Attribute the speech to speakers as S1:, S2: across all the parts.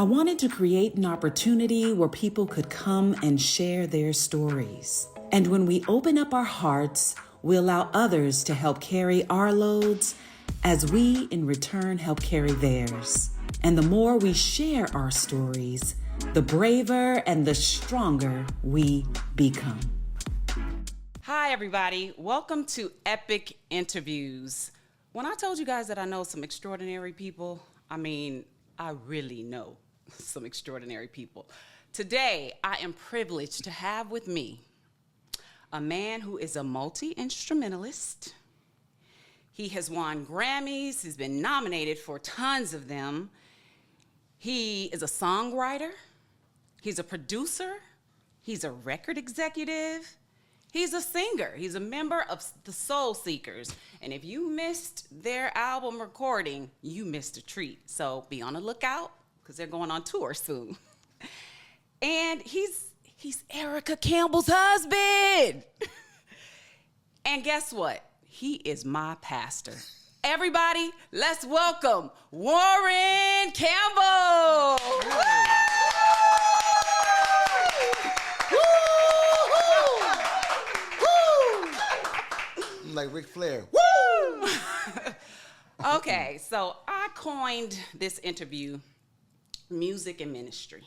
S1: I wanted to create an opportunity where people could come and share their stories. And when we open up our hearts, we allow others to help carry our loads as we, in return, help carry theirs. And the more we share our stories, the braver and the stronger we become.
S2: Hi, everybody. Welcome to Epic Interviews. When I told you guys that I know some extraordinary people, I really know some extraordinary people. Today, I am privileged to have with me a man who is a multi-instrumentalist. He has won Grammys. He's been nominated for tons of them. He is a songwriter. He's a producer. He's a record executive. He's a singer. He's a member of the Soul Seekers. And if you missed their album recording, you missed a treat. So be on the lookout because they're going on tour soon. And he's Erica Campbell's husband. And guess what? He is my pastor. Everybody, let's welcome Warryn Campbell.
S3: Like Ric Flair.
S2: Woo! Okay, so I coined this interview music and ministry.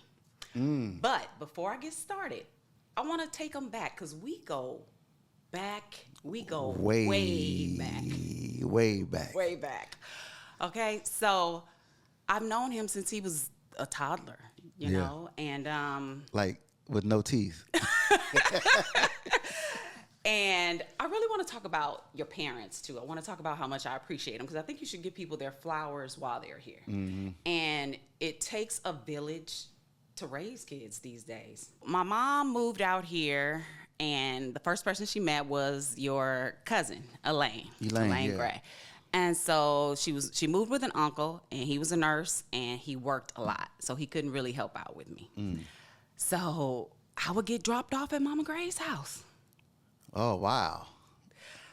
S2: But before I get started, I want to take them back because we go back. We go way back.
S3: Way back.
S2: Way back. Okay, so I've known him since he was a toddler, you know, and
S3: like with no teeth.
S2: And I really want to talk about your parents, too. I want to talk about how much I appreciate them, because I think you should give people their flowers while they're here. Mm-hmm. And it takes a village to raise kids these days. My mom moved out here, and the first person she met was your cousin, Elaine Gray. And so she moved with an uncle, and he was a nurse, and he worked a lot, so he couldn't really help out with me. So I would get dropped off at Mama Gray's house.
S3: Oh, wow.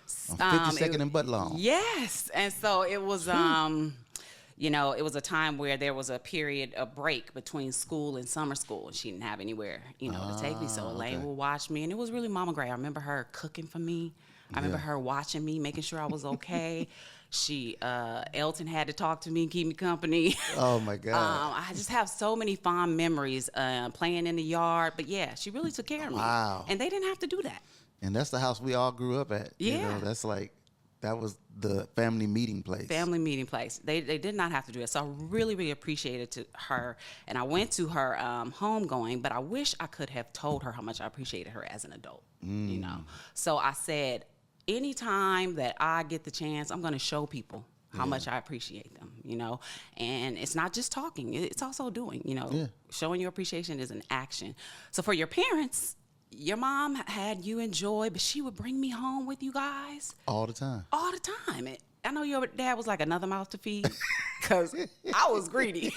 S3: 52nd and Budlong.
S2: Yes. And so it was, it was a time where there was a period, a break between school and summer school, and she didn't have anywhere, to take me. So Elaine would watch me, and it was really Mama Gray. I remember her cooking for me. I remember her watching me, making sure I was okay. Elton had to talk to me and keep me company.
S3: Oh, my God.
S2: I just have so many fond memories playing in the yard. But, yeah, she really took care of me.
S3: Wow.
S2: And they didn't have to do that.
S3: And that's the house we all grew up at.
S2: Yeah.
S3: You know, that was the family meeting place.
S2: Family meeting place. They did not have to do it. So I really, really appreciated her. And I went to her homegoing, but I wish I could have told her how much I appreciated her as an adult, So I said, anytime that I get the chance, I'm going to show people how much I appreciate them, And it's not just talking. It's also doing, Showing your appreciation is an action. So for your parents, your mom had you enjoy, but she would bring me home with you guys.
S3: All the time.
S2: All the time. And I know your dad was like another mouth to feed because I was greedy.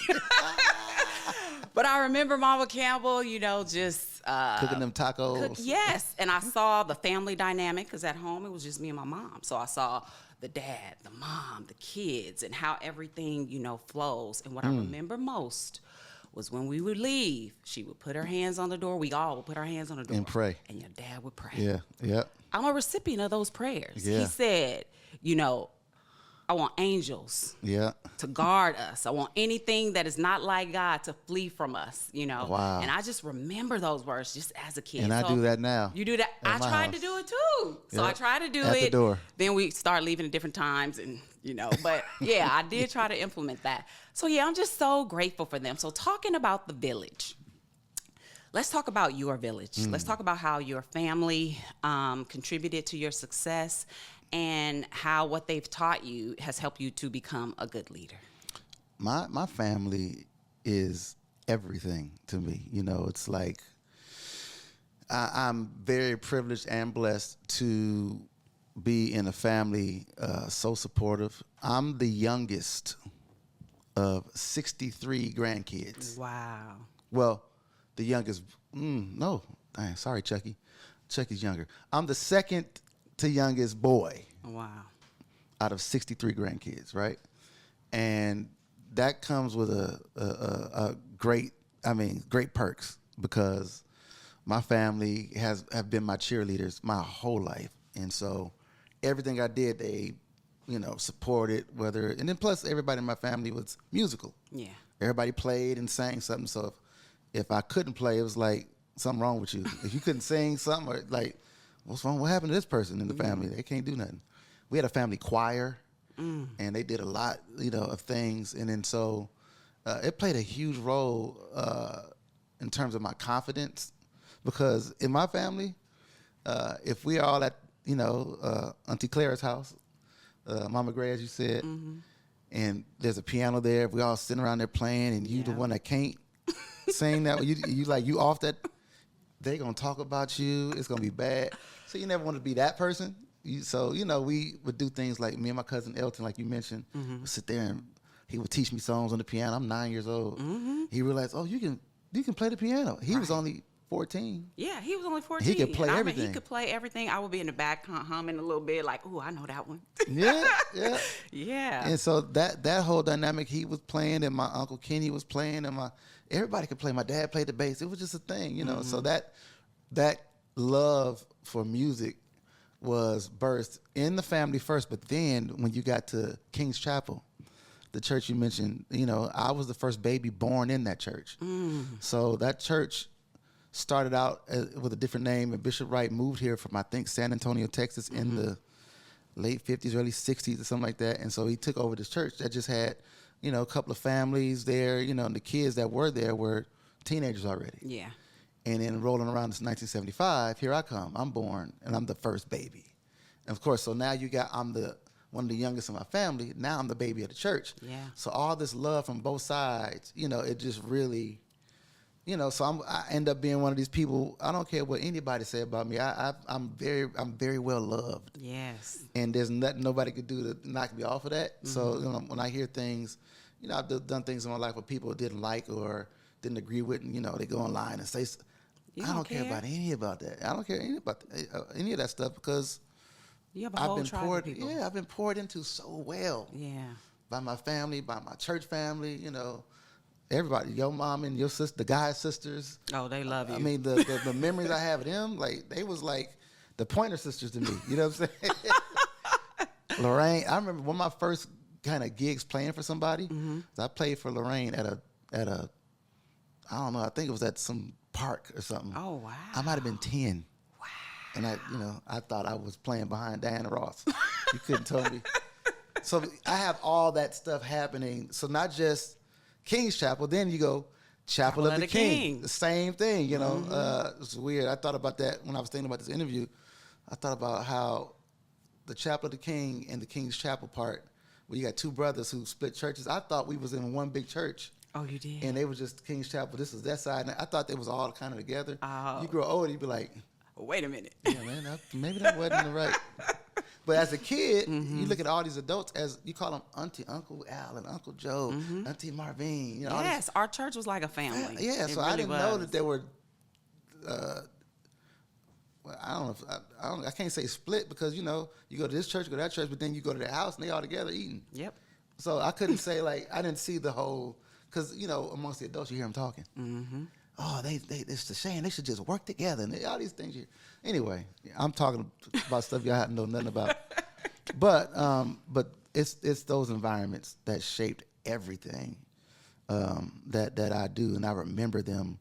S2: But I remember Mama Campbell, just...
S3: cooking them tacos.
S2: Yes. And I saw the family dynamic because at home it was just me and my mom. So I saw the dad, the mom, the kids, and how everything, flows. And what I remember most was when we would leave, she would put her hands on the door. We all would put our hands on the door.
S3: And pray.
S2: And your dad would pray.
S3: Yeah, yeah.
S2: I'm a recipient of those prayers.
S3: Yeah.
S2: He said, I want angels to guard us. I want anything that is not like God to flee from us,
S3: Wow.
S2: And I just remember those words just as a kid.
S3: And I do that now.
S2: You do that? I tried to do it too. So I tried to do it.
S3: At the door.
S2: Then we start leaving at different times and, but yeah, I did try to implement that. So yeah, I'm just so grateful for them. So talking about the village, let's talk about your village. Let's talk about how your family contributed to your success and how what they've taught you has helped you to become a good leader.
S3: My family is everything to me. It's like I'm very privileged and blessed to be in a family so supportive. I'm the youngest of 63 grandkids.
S2: Wow.
S3: Well, the youngest, no, dang, sorry, Chucky. Chucky's younger. I'm the second to youngest boy.
S2: Wow.
S3: Out of 63 grandkids, right? And that comes with a great perks because my family have been my cheerleaders my whole life. And so everything I did, they, supported, and then plus everybody in my family was musical.
S2: Yeah.
S3: Everybody played and sang something. So if I couldn't play, it was like something wrong with you. If you couldn't sing something, or like, what's wrong? What happened to this person in the family? They can't do nothing. We had a family choir, and they did a lot, of things. And then so it played a huge role in terms of my confidence, because in my family, if we are all at, Auntie Clara's house, Mama Gray, as you said, and there's a piano there, if we all sitting around there playing, and you the one that can't sing that, you off that, they gonna talk about you. It's gonna be bad. So you never want to be that person. So we would do things like me and my cousin Elton, like you mentioned, would sit there and he would teach me songs on the piano. I'm 9 years old. He realized, oh, you can play the piano. He was only 14.
S2: Yeah, he was only 14.
S3: He could play everything.
S2: He could play everything. I would be in the back humming a little bit, like, oh, I know that one.
S3: Yeah.
S2: Yeah.
S3: And so that whole dynamic, he was playing, and my Uncle Kenny was playing, and everybody could play. My dad played the bass. It was just a thing, So that love for music was birthed in the family first, but then when you got to King's Chapel, the church you mentioned, I was the first baby born in that church. So that church started out with a different name, and Bishop Wright moved here from, I think, San Antonio, Texas in the late 50s, early 60s or something like that. And so he took over this church that just had, a couple of families there, and the kids that were there were teenagers already.
S2: Yeah.
S3: And then rolling around this 1975, here I come. I'm born, and I'm the first baby. And of course, so now I'm one of the youngest in my family. Now I'm the baby of the church.
S2: Yeah.
S3: So all this love from both sides, it just really, so I end up being one of these people. I don't care what anybody say about me. I'm very well loved.
S2: Yes.
S3: And there's nothing nobody could do to knock me off of that. So when I hear things, I've done things in my life where people didn't like or didn't agree with, and they go online and say, I don't care about any about that. I don't care any about any of that stuff, because
S2: you have a whole tribe of people.
S3: Yeah, I've been poured into so well.
S2: Yeah.
S3: By my family, by my church family, everybody, your mom and your sister, the guy's sisters.
S2: Oh, they love you.
S3: I mean, the memories I have of them, like, they was like the Pointer Sisters to me. You know what I'm saying? Lorraine, I remember one of my first kind of gigs playing for somebody. I played for Lorraine at a I don't know, I think it was at some park or something.
S2: Oh, wow.
S3: I might have been 10. Wow. And I thought I was playing behind Diana Ross. You couldn't tell me. So I have all that stuff happening. So not just King's Chapel, then you go Chapel of the King. The same thing, It's weird. I thought about that when I was thinking about this interview. I thought about how the Chapel of the King and the King's Chapel part, where you got two brothers who split churches. I thought we was in one big church.
S2: Oh, you did?
S3: And they was just King's Chapel. This was that side. And I thought they was all kind of together.
S2: Oh.
S3: You grow older, you be like,
S2: wait a minute.
S3: Yeah, man, maybe that wasn't the right. But as a kid, you look at all these adults as, you call them Auntie, Uncle Al, and Uncle Joe, Auntie Marvine.
S2: Yes, our church was like a family.
S3: Yeah, so I didn't know that there were. Well, I don't know. I can't say split, because you go to this church, go to that church, but then you go to their house and they all together eating.
S2: Yep.
S3: So I couldn't say, like, I didn't see the whole, because amongst the adults you hear them talking. Oh, it's a shame. They should just work together and all these things. Anyway, I'm talking about stuff y'all don't know nothing about. But it's those environments that shaped everything that I do, and I remember them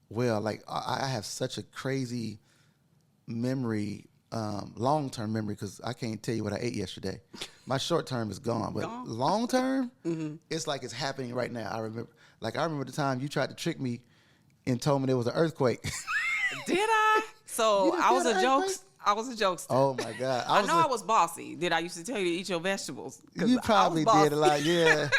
S3: well. Like, I have such a crazy memory, long-term memory, because I can't tell you what I ate yesterday. My short term is gone, but long term, it's like it's happening right now. I remember the time you tried to trick me and told me there was an earthquake.
S2: Did I? So I was a jokester.
S3: Oh my God!
S2: I was bossy. Did I used to tell you to eat your vegetables?
S3: You probably did a lot. Yeah,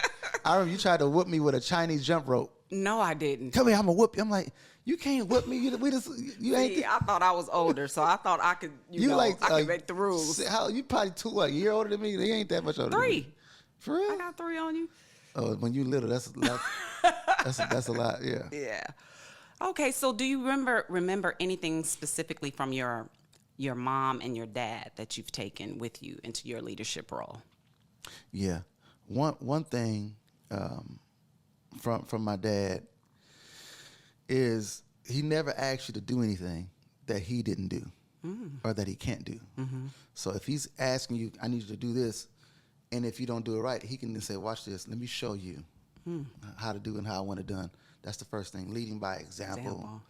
S3: I remember you tried to whoop me with a Chinese jump rope.
S2: No, I didn't.
S3: Come here, I'm gonna whoop you. I'm like, you can't whoop me. You ain't.
S2: I thought I was older, so I thought I could. I could make the rules.
S3: How you probably a year older than me? They ain't that much older.
S2: 3.
S3: Than me. For real?
S2: I got 3 on you.
S3: Oh, when you little, that's a lot. Yeah.
S2: Yeah. Okay, so do you remember anything specifically from your mom and your dad that you've taken with you into your leadership role?
S3: Yeah. One thing from my dad is he never asks you to do anything that he didn't do or that he can't do. So if he's asking you, I need you to do this, and if you don't do it right, he can then say, watch this, let me show you how to do and how I want it done. That's the first thing, leading by example.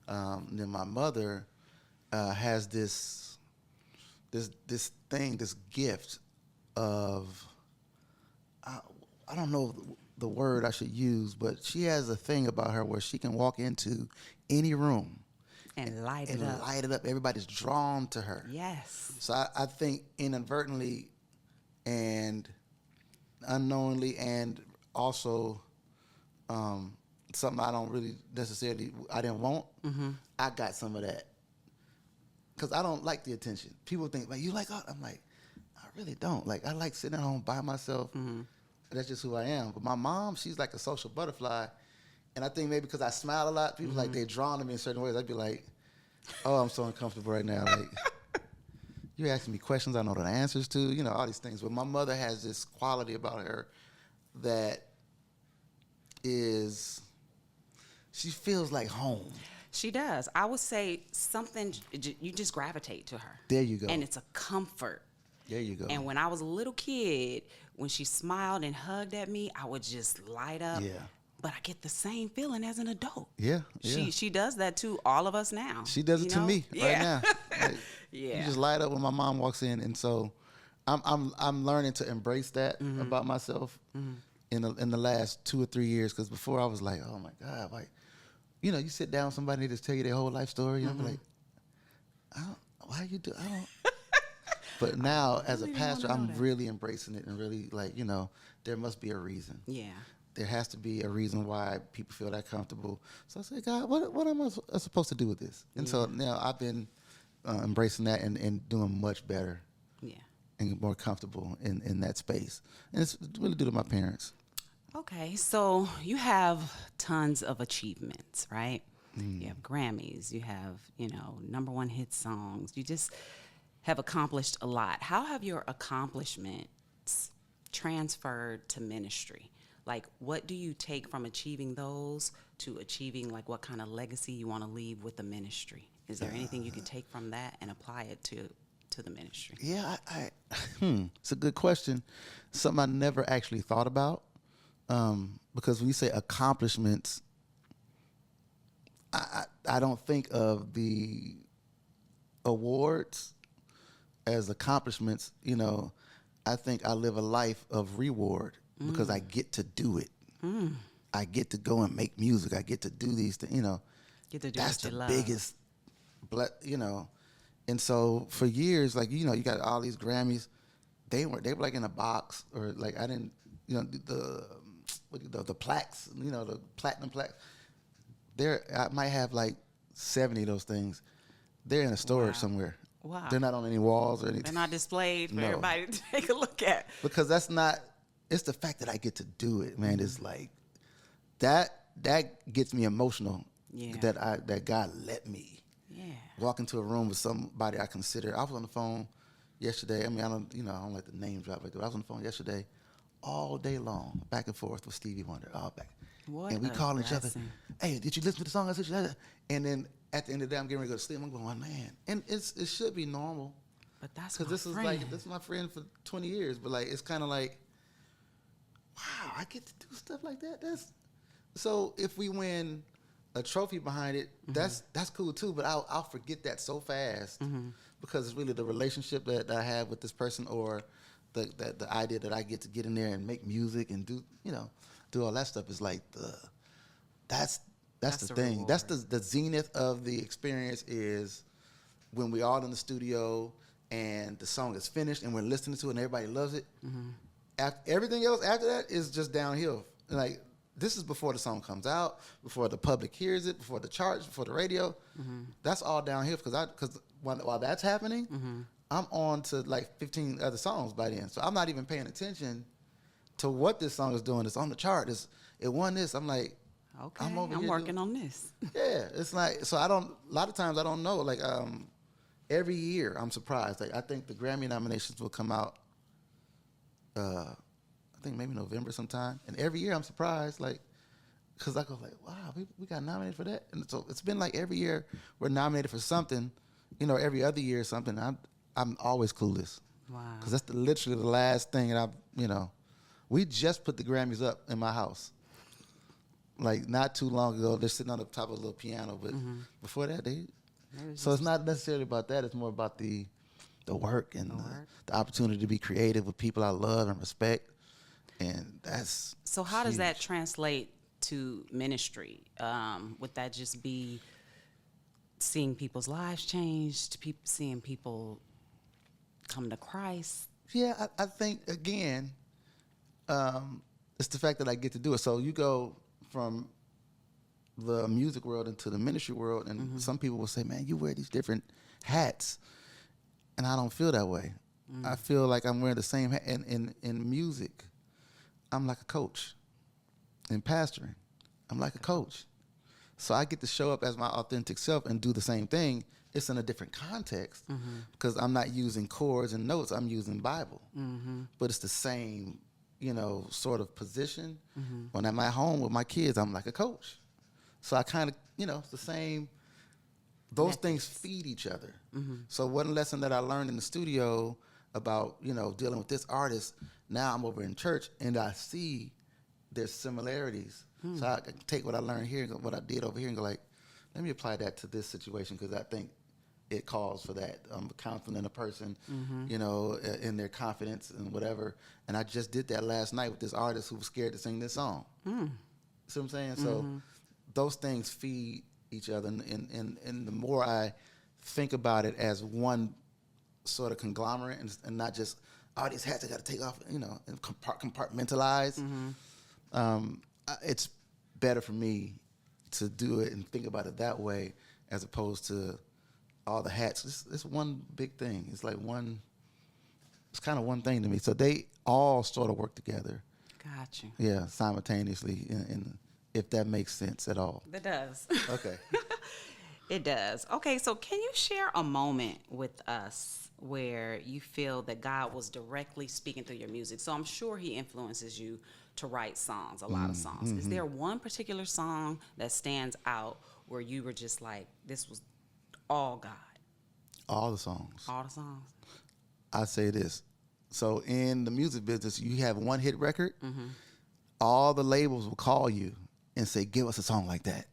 S3: Then my mother has this gift of, I don't know the word I should use, but she has a thing about her where she can walk into any room
S2: and light it up.
S3: Light it up. Everybody's drawn to her.
S2: Yes.
S3: So I think inadvertently and unknowingly, and also something I don't really necessarily, I didn't want, I got some of that. Because I don't like the attention. People think, like, you like art? I'm like, I really don't. Like, I like sitting at home by myself. That's just who I am. But my mom, she's like a social butterfly. And I think maybe because I smile a lot, people like they're drawn to me in certain ways. I'd be like, oh, I'm so uncomfortable right now. Like, you're asking me questions I know the answers to, you know, all these things. But my mother has this quality about her that is, she feels like home.
S2: She does. I would say something, you just gravitate to her.
S3: There you go.
S2: And it's a comfort.
S3: There you go.
S2: And when I was a little kid, when she smiled and hugged at me, I would just light up.
S3: Yeah.
S2: But I get the same feeling as an adult.
S3: Yeah, yeah.
S2: She does that to all of us now.
S3: She does it to me right now. Like,
S2: Yeah.
S3: You just light up when my mom walks in, and so I'm learning to embrace that about myself in the last 2 or 3 years. Because before I was like, oh my God, like, you know, you sit down with somebody, they just tell you their whole life story, and I'm like, why you do? I don't. But now, as a pastor, I'm really embracing it and really like, you know, there must be a reason.
S2: Yeah.
S3: There has to be a reason why people feel that comfortable. So I said, God, what am I supposed to do with this? And so now I've been embracing that and doing much better.
S2: Yeah.
S3: And more comfortable in that space. And it's really due to my parents.
S2: Okay, so you have tons of achievements, right? You have Grammys, you have, you know, #1 hit songs. You just have accomplished a lot. How have your accomplishments transferred to ministry? Like, what do you take from achieving those to achieving, like, what kind of legacy you want to leave with the ministry? Is there anything you can take from that and apply it to the ministry?
S3: Yeah, it's a good question. Something I never actually thought about. Because when you say accomplishments, I don't think of the awards as accomplishments. You know, I think I live a life of reward because I get to do it. I get to go and make music. I get to do these things. You know,
S2: Get to do
S3: that's
S2: what you
S3: the
S2: love.
S3: biggest, you know. And so for years, like, you know, you got all these Grammys. They were like in a box, or like I didn't, you know, the plaques, you know, the platinum plaques. I might have like 70 of those things. They're in a storage somewhere.
S2: Wow.
S3: They're not on any walls or anything.
S2: They're not displayed for
S3: No.
S2: everybody to take a look at.
S3: Because that's not, it's the fact that I get to do it, man. It's like, that gets me emotional.
S2: Yeah.
S3: That God let me walk into a room with somebody I consider. I was on the phone yesterday. I mean, I don't like the name drop like that. I was on the phone yesterday all day long, back and forth with Stevie Wonder, all back.
S2: What
S3: and we
S2: a
S3: call each other,
S2: blessing.
S3: hey, did you listen to the song? I said, and then at the end of the day, I'm getting ready to go to sleep. I'm going, man. And it should be normal.
S2: But that's
S3: Because this
S2: friend.
S3: is my friend for 20 years. But like, it's kind of like, wow, I get to do stuff like that. So if we win a trophy behind it, that's cool too. But I'll forget that so fast because it's really the relationship that I have with this person, or the idea that I get to get in there and make music and do all that stuff is like that's the thing.
S2: reward.
S3: That's the zenith of the experience, is when we're all in the studio and the song is finished and we're listening to it and everybody loves it. Everything else after that is just downhill. Like, this is before the song comes out, before the public hears it, before the charts, before the radio. That's all downhill because while that's happening, I'm on to like 15 other songs by then. So I'm not even paying attention to what this song is doing. It's on the chart. It won this. I'm like,
S2: Okay,
S3: I'm over
S2: I'm
S3: here
S2: working on this.
S3: Yeah, it's like, so a lot of times I don't know. Like, every year I'm surprised. Like, I think the Grammy nominations will come out, I think maybe November sometime. And every year I'm surprised, like, because I go like, wow, we got nominated for that. And so it's been like every year we're nominated for something, every other year or something. I'm always clueless.
S2: Wow.
S3: Because that's literally the last thing that we just put the Grammys up in my house. Like not too long ago, they're sitting on the top of a little piano, but before that, so it's not necessarily about that. It's more about the work and the opportunity to be creative with people I love and respect, and that's
S2: so. How does
S3: huge.
S2: that translate to ministry? Would that just be seeing people's lives changed, seeing people come to Christ?
S3: Yeah, I think again, it's the fact that I get to do it. So you go from the music world into the ministry world, and some people will say, man, you wear these different hats. And I don't feel that way. I feel like I'm wearing the same hat. In music, I'm like a coach. In pastoring, I'm like a coach. So I get to show up as my authentic self and do the same thing. It's in a different context because I'm not using chords and notes. I'm using Bible. But it's the same, sort of position. When I'm at home with my kids, I'm like a coach. So I kind of, it's the same. Those things feed each other. So one lesson that I learned in the studio about, dealing with this artist, now I'm over in church and I see there's similarities. So I can take what I learned here, and what I did over here, and go like, let me apply that to this situation because I think it calls for that. I'm confident in a person, in their confidence and whatever. And I just did that last night with this artist who was scared to sing this song. See what I'm saying? So those things feed each other, and the more I think about it as one sort of conglomerate and not just these hats I got to take off, and compartmentalize. It's better for me to do it and think about it that way as opposed to all the hats. It's one big thing. It's like it's kind of one thing to me. So they all sort of work together.
S2: Got you.
S3: Yeah, simultaneously, and if that makes sense at all.
S2: It does.
S3: Okay.
S2: It does. Okay, so can you share a moment with us where you feel that God was directly speaking through your music? So I'm sure he influences you to write songs, a lot of songs. Is there one particular song that stands out where you were just like, this was all God?
S3: All the songs.
S2: All the songs?
S3: I say this. So in the music business, you have one hit record, all the labels will call you and say, give us a song like that.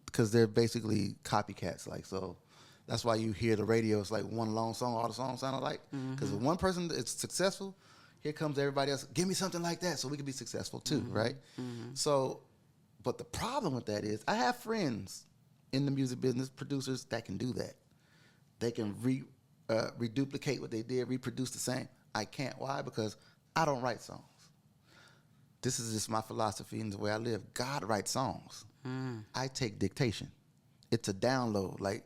S3: Because they're basically copycats. Like, so that's why you hear the radio, it's like one long song, all the songs sound alike. Because if one person is successful, here comes everybody else, give me something like that so we can be successful too, right? So, but the problem with that is I have friends in the music business, producers that can do that. They can reduplicate what they did, reproduce the same. I can't. Why? Because I don't write songs. This is just my philosophy and the way I live. God writes songs. I take dictation. It's a download. Like,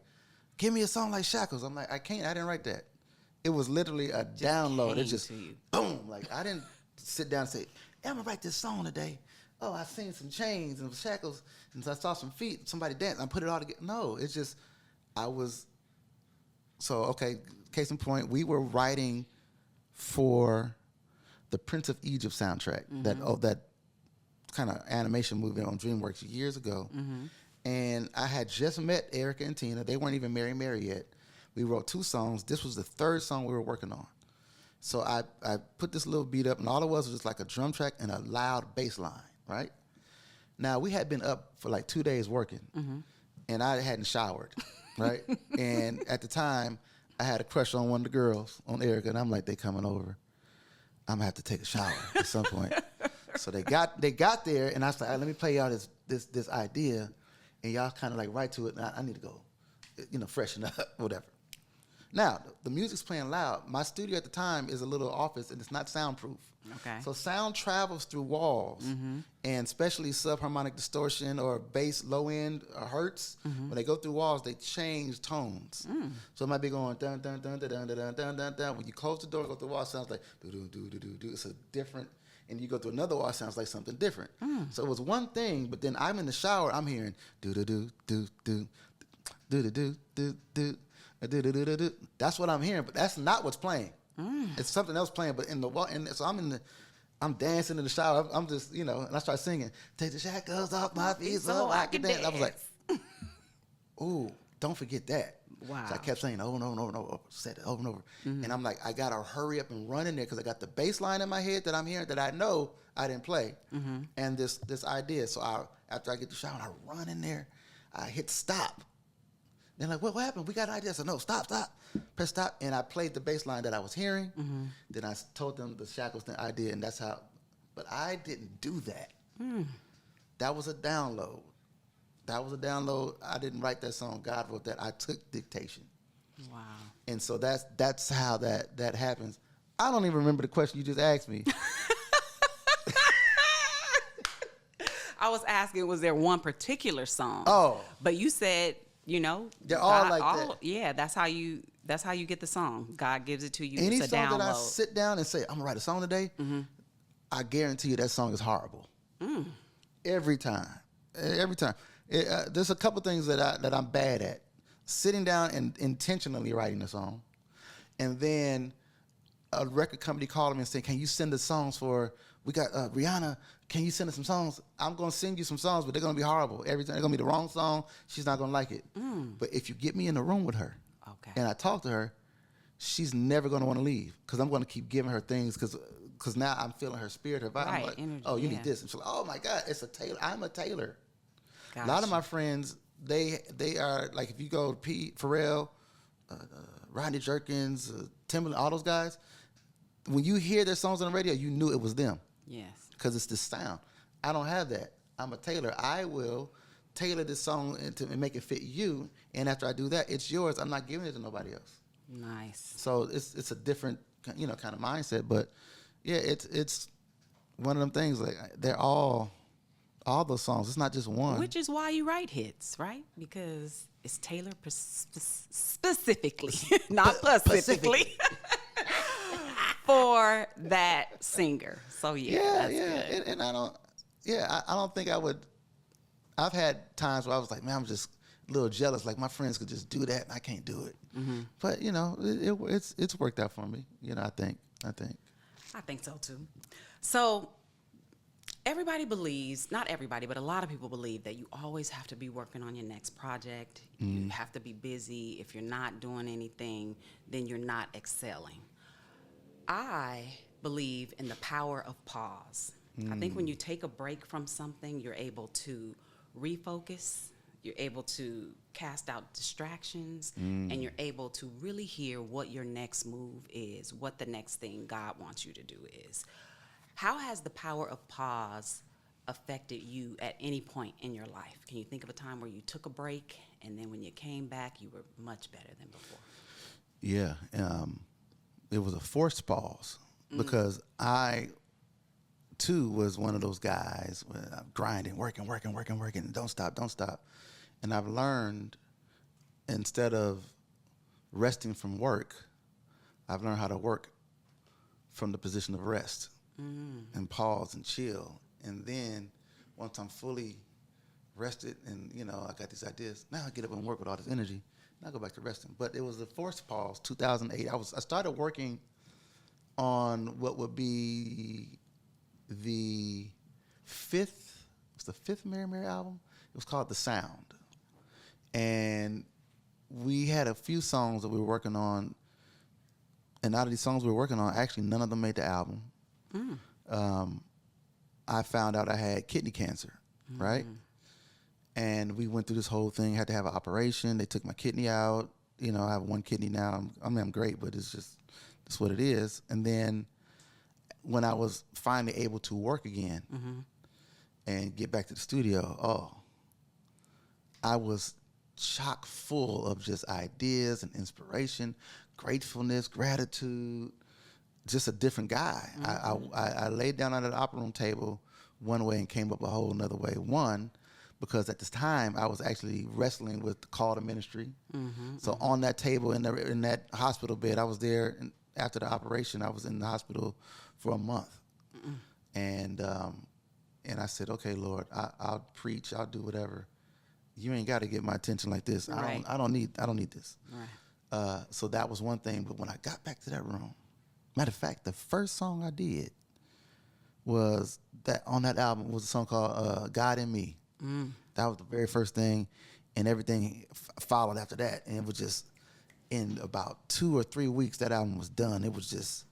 S3: give me a song like Shackles. I'm like, I can't. I didn't write that. It was literally a download. It just boom. Like, I didn't sit down and say, I'm gonna write this song today. Oh, I seen some chains and shackles, and so I saw some feet. Somebody danced. I put it all together. No, it's just okay. Case in point, we were writing for the Prince of Egypt soundtrack, that kind of animation movie on DreamWorks years ago. And I had just met Erica and Tina. They weren't even Mary yet. We wrote 2 songs. This was the 3rd song we were working on. So I put this little beat up, and all it was just like a drum track and a loud bass line, right? Now, we had been up for like 2 days working, and I hadn't showered, right? And at the time, I had a crush on one of the girls, on Erica, and I'm like, they coming over. I'm gonna have to take a shower at some point. So they got there, and I was like, let me play y'all this idea, and y'all kind of like write to it. And I need to go, freshen up, whatever. Now the music's playing loud. My studio at the time is a little office, and it's not soundproof.
S2: Okay.
S3: So sound travels through walls, and especially subharmonic distortion or bass low end or hertz. When they go through walls, they change tones. So it might be going dun dun dun dun dun dun dun dun dun. When you close the door, go through the wall, it sounds like do do do do do do. It's a different. And you go through another wall, it sounds like something different. So it was one thing, but then I'm in the shower, I'm hearing do do do do do do do do do do do do do. That's what I'm hearing, but that's not what's playing. It's something else playing, but in the wall. And so I'm in I'm dancing in the shower. I'm just, and I start singing, take the shackles off my feet so I can dance. I was like, ooh, don't forget that.
S2: Wow.
S3: So I kept saying over and over and over and over, said it over and over. And I'm like, I got to hurry up and run in there because I got the bass line in my head that I'm hearing that I know I didn't play. And this idea. So after I get the shower, I run in there. I hit stop. They're like, what happened? We got an idea. I said, no, stop. Press stop. And I played the bass line that I was hearing. Then I told them the shackles thing I did, and that's how. But I didn't do that. That was a download. I didn't write that song. God wrote that. I took dictation.
S2: Wow.
S3: And so that's how that happens. I don't even remember the question you just asked me.
S2: I was asking, was there one particular song?
S3: Oh.
S2: But you said,
S3: they're all like that.
S2: Yeah, that's how you get the song. God gives it to you.
S3: Any
S2: it's a
S3: song
S2: download.
S3: that I sit down and say, I'm gonna write a song today, I guarantee you that song is horrible. Every time. There's a couple things that I'm bad at. Sitting down and intentionally writing a song, and then a record company calling me and saying, "Can you send us songs for? We got Rihanna. Can you send us some songs? I'm gonna send you some songs, but they're gonna be horrible. Every time they're gonna be the wrong song. She's not gonna like it. But if you get me in the room with her, and I talk to her, she's never gonna want to leave because I'm gonna keep giving her things because now I'm feeling her spirit, her vibe.
S2: Right,
S3: I'm like,
S2: energy,
S3: oh, you need this. And she's like, oh my God, it's a tailor. I'm a tailor.
S2: Gotcha.
S3: A lot of my friends, they are like, if you go to Pete, Pharrell, Rodney Jerkins, Timbaland, all those guys, when you hear their songs on the radio, you knew it was them.
S2: Yes.
S3: Because it's the sound. I don't have that. I'm a tailor. I will tailor this song and make it fit you. And after I do that, it's yours. I'm not giving it to nobody else.
S2: Nice.
S3: So it's a different kind of mindset. But yeah, it's one of them things. Like they're all those songs. It's not just one.
S2: Which is why you write hits, right? Because it's tailored specifically, not specifically, for that singer. So that's good.
S3: And I don't think I would. I've had times where I was like, man, I'm just a little jealous. Like my friends could just do that, and I can't do it. But it's worked out for me. I think.
S2: I think so too. So everybody believes, not everybody, but a lot of people believe that you always have to be working on your next project. You have to be busy. If you're not doing anything, then you're not excelling. I believe in the power of pause. I think when you take a break from something, you're able to refocus, you're able to cast out distractions, and you're able to really hear what your next move is, what the next thing God wants you to do is. How has the power of pause affected you at any point in your life? Can you think of a time where you took a break, and then when you came back, you were much better than before? Yeah,
S3: it was a forced pause because I, too, was one of those guys where I'm grinding, working, don't stop. And I've learned, instead of resting from work, I've learned how to work from the position of rest and pause and chill. And then once I'm fully rested and, I got these ideas, now I get up and work with all this energy. And I go back to resting. But it was a forced pause, 2008. I started working on what would be the fifth Mary Mary album. It was called The Sound. And we had a few songs that we were working on. And out of these songs we were working on, actually none of them made the album. I found out I had kidney cancer, right? And we went through this whole thing, had to have an operation. They took my kidney out. I have one kidney now. I'm great, but it's what it is. And then when I was finally able to work again and get back to the studio, I was chock full of just ideas and inspiration, gratefulness, gratitude, just a different guy. I laid down on the opera room table one way and came up a whole another way. One, because at this time I was actually wrestling with the call to ministry. So on that table in that hospital bed, I was there, and after the operation, I was in the hospital for a month. And I said, okay, Lord, I'll preach, I'll do whatever. You ain't got to get my attention like this.
S2: Right.
S3: I don't need this.
S2: Right.
S3: So that was one thing. But when I got back to that room, matter of fact, the first song I did was that on that album was a song called God in Me. That was the very first thing, and everything followed after that. And it was just, in about 2 or 3 weeks, that album was done. It was just,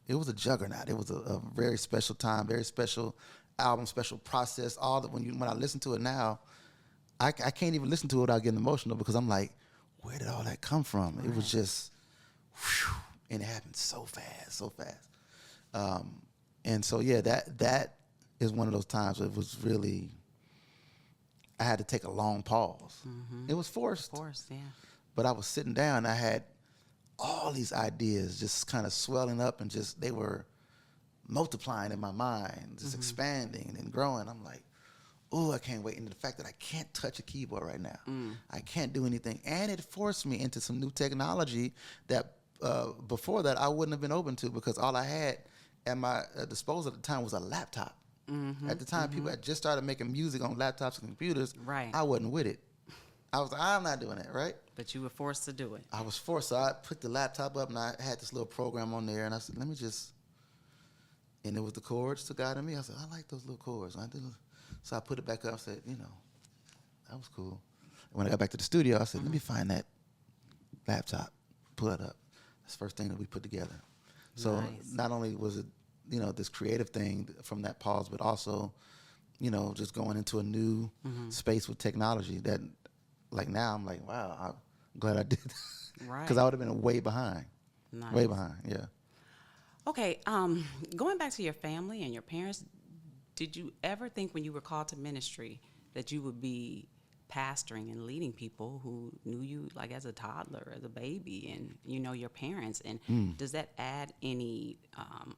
S3: it was a juggernaut. It was a very special time, very special album, special process. All that when I listen to it now, I can't even listen to it without getting emotional, because I'm like, where did all that come from? Right. It was just, whew, and it happened so fast, so fast. And so, yeah, that is one of those times where it was really, I had to take a long pause. It was forced.
S2: Of course, yeah.
S3: But I was sitting down, I had all these ideas just kind of swelling up, and just, they were multiplying in my mind, just expanding and growing. I'm like, oh, I can't wait. And the fact that I can't touch a keyboard right now, I can't do anything. And it forced me into some new technology that before that I wouldn't have been open to, because all I had at my disposal at the time was a laptop. At the time, people had just started making music on laptops and computers.
S2: Right.
S3: I wasn't with it. I was like, I'm not doing that, right?
S2: But you were forced to do it.
S3: I was forced. So I put the laptop up, and I had this little program on there, and I said, let me just, and it was the chords to God in Me. I said, I like those little chords. So I put it back up. I said, that was cool. And when I got back to the studio, I said, let me find that laptop, pull it up. That's the first thing that we put together. So not only was it, this creative thing from that pause, but also, just going into a new space with technology that, like, now I'm like, wow, I'm glad I did. Right. Because I would have been way behind. Nice. Way behind, yeah.
S2: Okay, going back to your family and your parents, did you ever think when you were called to ministry that you would be pastoring and leading people who knew you like as a toddler, as a baby, and your parents? And does that add any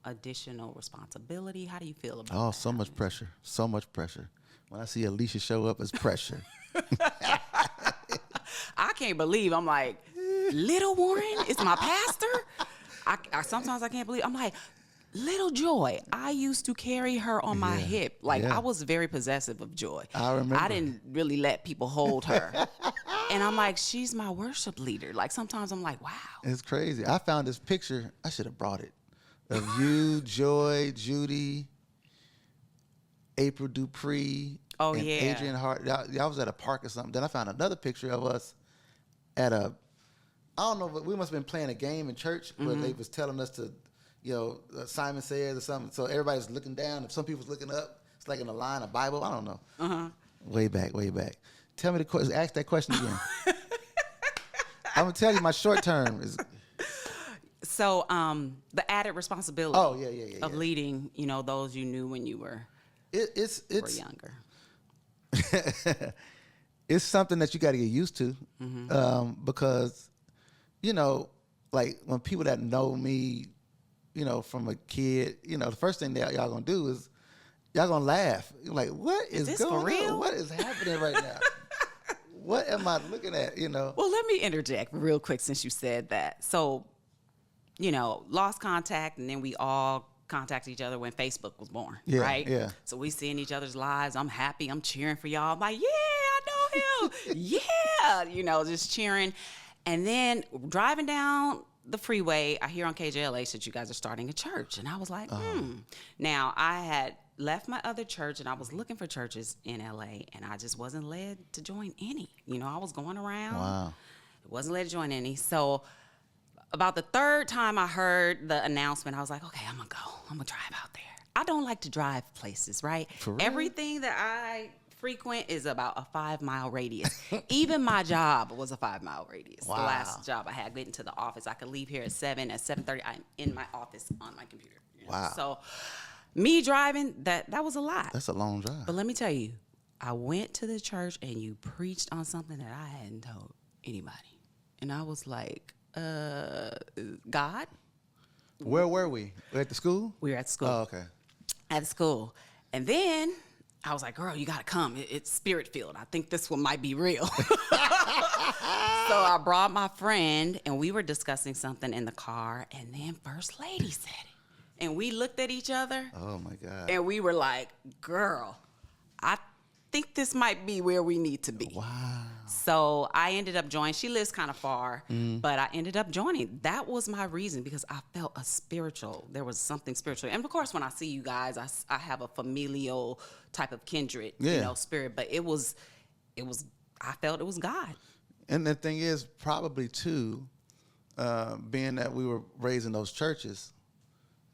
S2: additional responsibility? How do you feel about that?
S3: Oh, so much pressure. So much pressure. When I see Alicia show up, it's pressure.
S2: I can't believe, I'm like, little Warryn is my pastor? I sometimes I can't believe. I'm like, little Joy, I used to carry her on my hip. Like, I was very possessive of Joy.
S3: I remember.
S2: I didn't really let people hold her. And I'm like, she's my worship leader. Like, sometimes I'm like, wow.
S3: It's crazy. I found this picture. I should have brought it. Of you, Joy, Judy, April Dupree, and Adrian Hart. Y'all was at a park or something. Then I found another picture of us at I don't know, but we must have been playing a game in church where they was telling us to, Simon Says or something. So everybody's looking down. If some people's looking up, it's like in a line, a Bible. I don't know. Way back. Tell me the question. Ask that question again. I'm gonna tell you my short term is.
S2: So the added responsibility. Of leading, those you knew when you were. It's younger.
S3: It's something that you got to get used to, because, like when people that know me, from a kid, the first thing that y'all gonna do is y'all gonna laugh. You're like, what is
S2: this
S3: going
S2: for real?
S3: on? What is happening right now? What am I looking at?
S2: Well, let me interject real quick since you said that. So, lost contact, and then we all contact each other when Facebook was born, right?
S3: Yeah.
S2: So we seeing each other's lives. I'm happy. I'm cheering for y'all. I'm like, yeah, I know him. Yeah, just cheering. And then driving down the freeway, I hear on KJLH that you guys are starting a church. And I was like, Now, I had left my other church, and I was looking for churches in LA, and I just wasn't led to join any. I was going around.
S3: Wow.
S2: Wasn't led to join any. So about the third time I heard the announcement, I was like, okay, I'm going to go. I'm going to drive out there. I don't like to drive places, right?
S3: For real?
S2: Everything that I frequent is about a 5-mile radius. Even my job was a 5-mile radius.
S3: Wow.
S2: The last job I had, getting to the office, I could leave here at 7. At 7:30, I'm in my office on my computer.
S3: Wow.
S2: So me driving, that was a lot.
S3: That's a long drive.
S2: But let me tell you, I went to the church and you preached on something that I hadn't told anybody. And I was like, God?
S3: Where were we? At the school?
S2: We were at school.
S3: Oh, okay.
S2: At school. And then I was like, girl, you got to come. It's spirit-filled. I think this one might be real. So I brought my friend, and we were discussing something in the car, and then First Lady said it. And we looked at each other.
S3: Oh, my God.
S2: And we were like, girl, think this might be where we need to be.
S3: Wow.
S2: So I ended up joining. She lives kind of far, but I ended up joining. That was my reason, because I felt there was something spiritual. And of course, when I see you guys, I have a familial type of kindred, spirit. But I felt it was God.
S3: And the thing is, probably too, being that we were raised in those churches,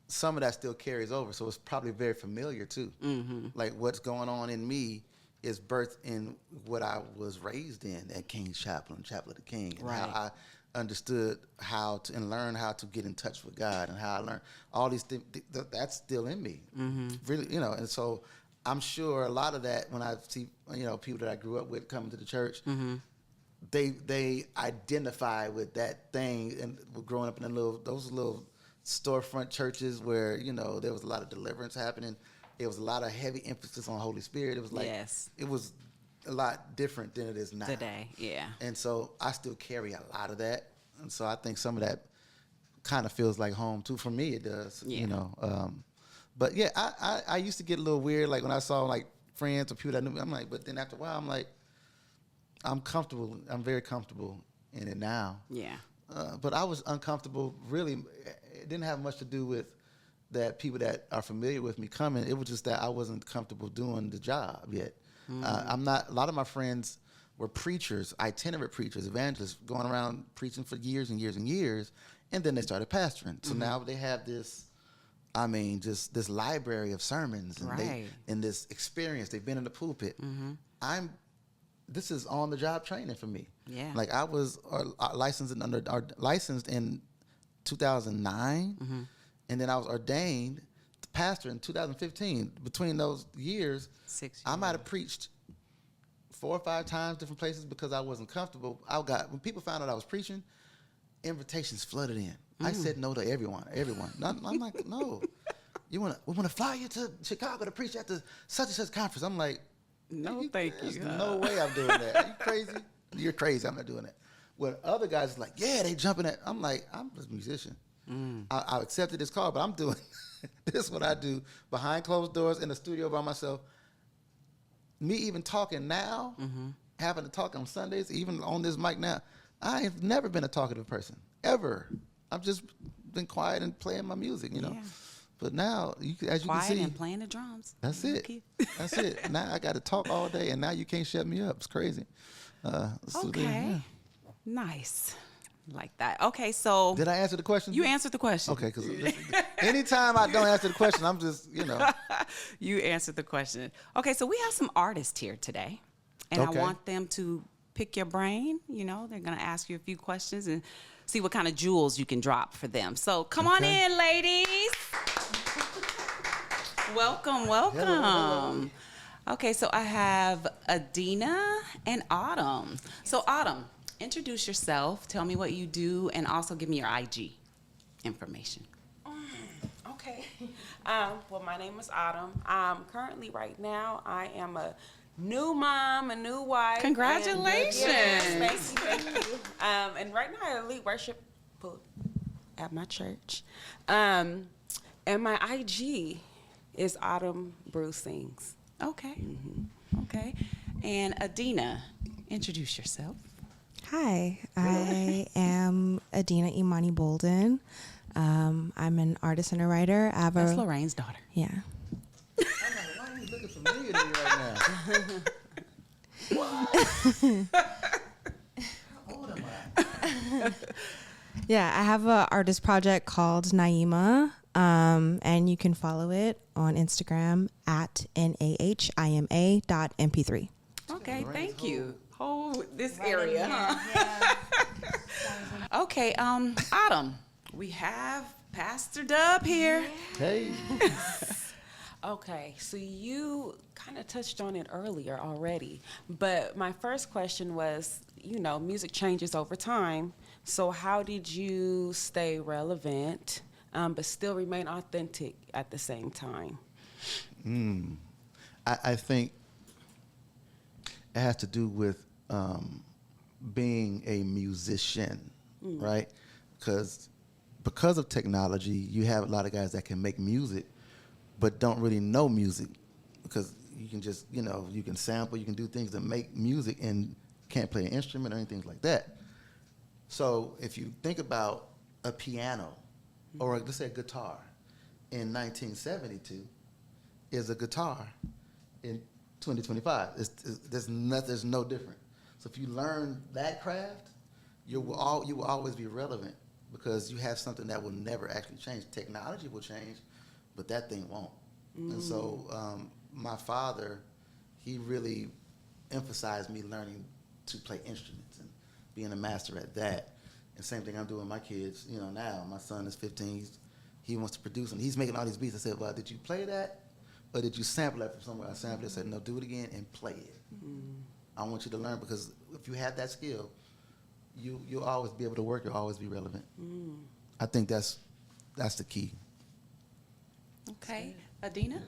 S3: some of that still carries over. So it's probably very familiar too. Mm-hmm. Like what's going on in me is birthed in what I was raised in at King's Chapel and Chapel of the King, and how I understood how to and learn how to get in touch with God, and how I learned all these things. That's still in me, really, And so I'm sure a lot of that, when I see people that I grew up with coming to the church, they identify with that thing, and growing up in those little storefront churches where there was a lot of deliverance happening. There was a lot of heavy emphasis on Holy Spirit. It was like it was a lot different than it is now
S2: today. Yeah.
S3: And so I still carry a lot of that, and so I think some of that kind of feels like home too. For me, it does.
S2: Yeah.
S3: But yeah, I used to get a little weird, like when I saw like friends or people that knew me. I'm like, but then after a while, I'm like, I'm comfortable. I'm very comfortable in it now.
S2: Yeah.
S3: But I was uncomfortable. Really, it didn't have much to do with that people that are familiar with me coming. It was just that I wasn't comfortable doing the job yet. I'm not. A lot of my friends were preachers, itinerant preachers, evangelists, going around preaching for years and years and years, and then they started pastoring. So now they have this. I mean, just this library of sermons and this experience. They've been in the pulpit. This is on the job training for me.
S2: Yeah.
S3: Like I was licensed in 2009, and then I was ordained pastor in 2015. Between those years,
S2: 6 years.
S3: I might have preached 4 or 5 times different places because I wasn't comfortable. When people found out I was preaching, invitations flooded in. I said no to everyone. I'm like, no. We want to fly you to Chicago to preach at the such and such conference. I'm like,
S2: no, thank you.
S3: There's no way I'm doing that. Are you crazy? You're crazy. I'm not doing that. When other guys are like, yeah, they jumping at. I'm like, I'm just a musician. I accepted this call, but I'm doing this is what I do behind closed doors in the studio by myself. Me even talking now, having to talk on Sundays, even on this mic now, I have never been a talkative person, ever. I've just been quiet and playing my music, Yeah. But now, as you
S2: quiet
S3: can see,
S2: and playing the drums.
S3: That's it. That's it. Now I got to talk all day, and now you can't shut me up. It's crazy.
S2: Okay. Nice. Like that. Okay, so.
S3: Did I answer the question?
S2: You answered the question.
S3: Okay, because anytime I don't answer the question, I'm just,
S2: You answered the question. Okay, so we have some artists here today, and I want them to pick your brain. They're going to ask you a few questions and see what kind of jewels you can drop for them. So come on in, ladies. Welcome.
S3: Hello.
S2: Okay, so I have Adina and Autumn. So Autumn, introduce yourself, tell me what you do, and also give me your IG information.
S4: Okay. Well, my name is Autumn. Currently, right now, I am a new mom, a new wife.
S2: Congratulations.
S4: Thank you. And right now, I lead worship at my church. And my IG is Autumn Bruce Sings.
S2: Okay. Okay. And Adina, introduce yourself.
S5: Hi, I am Adina Imani Bolden. I'm an artist and a writer.
S2: That's Lorraine's daughter.
S5: Yeah.
S3: I'm like, why are you looking familiar to me right now? How old am I?
S5: Yeah, I have an artist project called Naima, and you can follow it on Instagram at nahima.mp3.
S2: Okay, thank you. Hold this area. Huh? Okay, Autumn, we have Pastor Dub here.
S3: Hey.
S4: Okay, so you kind of touched on it earlier already, but my first question was, music changes over time. So how did you stay relevant, but still remain authentic at the same time?
S3: I think it has to do with being a musician, right? Because of technology, you have a lot of guys that can make music, but don't really know music. Because you can just, you can sample, you can do things that make music and can't play an instrument or anything like that. So if you think about a piano or let's say a guitar in 1972 is a guitar in 2025. There's no different. So if you learn that craft, you will always be relevant because you have something that will never actually change. Technology will change, but that thing won't. And so my father, he really emphasized me learning to play instruments and being a master at that. And same thing I'm doing with my kids, now. My son is 15. He wants to produce them. He's making all these beats. I said, well, did you play that? Or did you sample that from somewhere? I sampled it. I said, no, do it again and play it. I want you to learn because if you have that skill, you'll always be able to work. You'll always be relevant. I think that's the key.
S2: Okay. Adina?